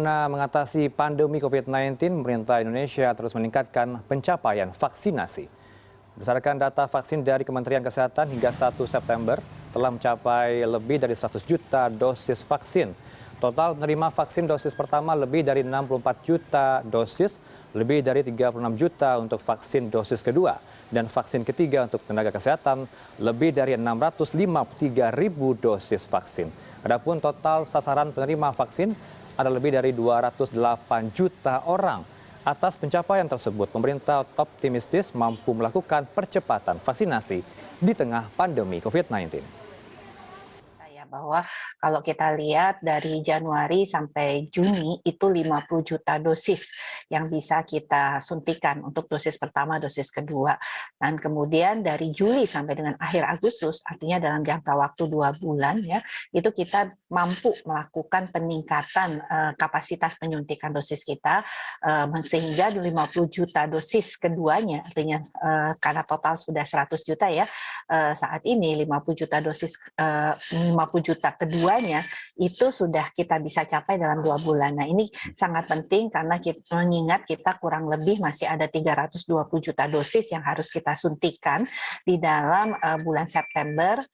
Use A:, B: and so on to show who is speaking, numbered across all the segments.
A: Guna mengatasi pandemi COVID-19, pemerintah Indonesia terus meningkatkan pencapaian vaksinasi. Berdasarkan data vaksin dari Kementerian Kesehatan hingga 1 September, telah mencapai lebih dari 100 juta dosis vaksin. Total penerima vaksin dosis pertama lebih dari 64 juta dosis, lebih dari 36 juta untuk vaksin dosis kedua, dan vaksin ketiga untuk tenaga kesehatan lebih dari 653 ribu dosis vaksin. Adapun total sasaran penerima vaksin ada lebih dari 208 juta orang. Atas pencapaian tersebut, pemerintah optimistis mampu melakukan percepatan vaksinasi di tengah pandemi COVID-19.
B: Bahwa kalau kita lihat dari Januari sampai Juni itu 50 juta dosis yang bisa kita suntikan untuk dosis pertama, dosis kedua. Dan kemudian dari Juli sampai dengan akhir Agustus, artinya dalam jangka waktu 2 bulan ya, itu kita mampu melakukan peningkatan kapasitas penyuntikan dosis kita sehingga 50 juta dosis keduanya, artinya karena total sudah 100 juta ya, saat ini 50 juta dosis 50 juta keduanya itu sudah kita bisa capai dalam 2 bulan. Nah ini sangat penting karena kita mengingat kita kurang lebih masih ada 320 juta dosis yang harus kita suntikan di dalam bulan September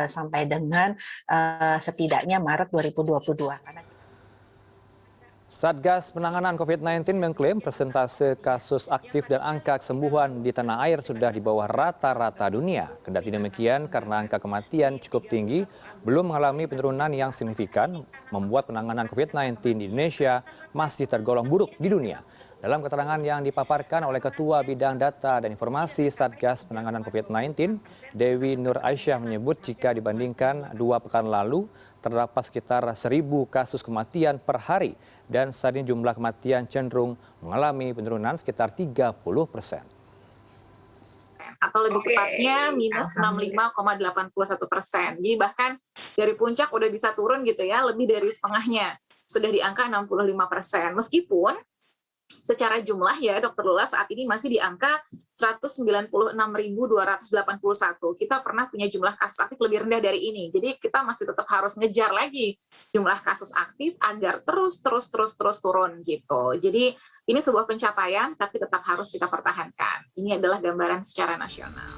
B: sampai dengan setidaknya Maret 2022.
A: Satgas Penanganan COVID-19 mengklaim persentase kasus aktif dan angka kesembuhan di tanah air sudah di bawah rata-rata dunia. Kendati demikian, karena angka kematian cukup tinggi, belum mengalami penurunan yang signifikan, membuat penanganan COVID-19 di Indonesia masih tergolong buruk di dunia. Dalam keterangan yang dipaparkan oleh Ketua Bidang Data dan Informasi Satgas Penanganan COVID-19, Dewi Nur Aisyah menyebut jika dibandingkan 2 pekan lalu, terdapat sekitar 1.000 kasus kematian per hari dan saat ini jumlah kematian cenderung mengalami penurunan sekitar 30%.
C: Atau lebih tepatnya minus 65,81%. Jadi bahkan dari puncak udah bisa turun gitu ya, lebih dari setengahnya. Sudah di angka 65%. Meskipun secara jumlah ya Dr. Lula saat ini masih di angka 196.281. Kita pernah punya jumlah kasus aktif lebih rendah dari ini. Jadi kita masih tetap harus ngejar lagi jumlah kasus aktif agar terus turun gitu. Jadi ini sebuah pencapaian tapi tetap harus kita pertahankan. Ini adalah gambaran secara nasional.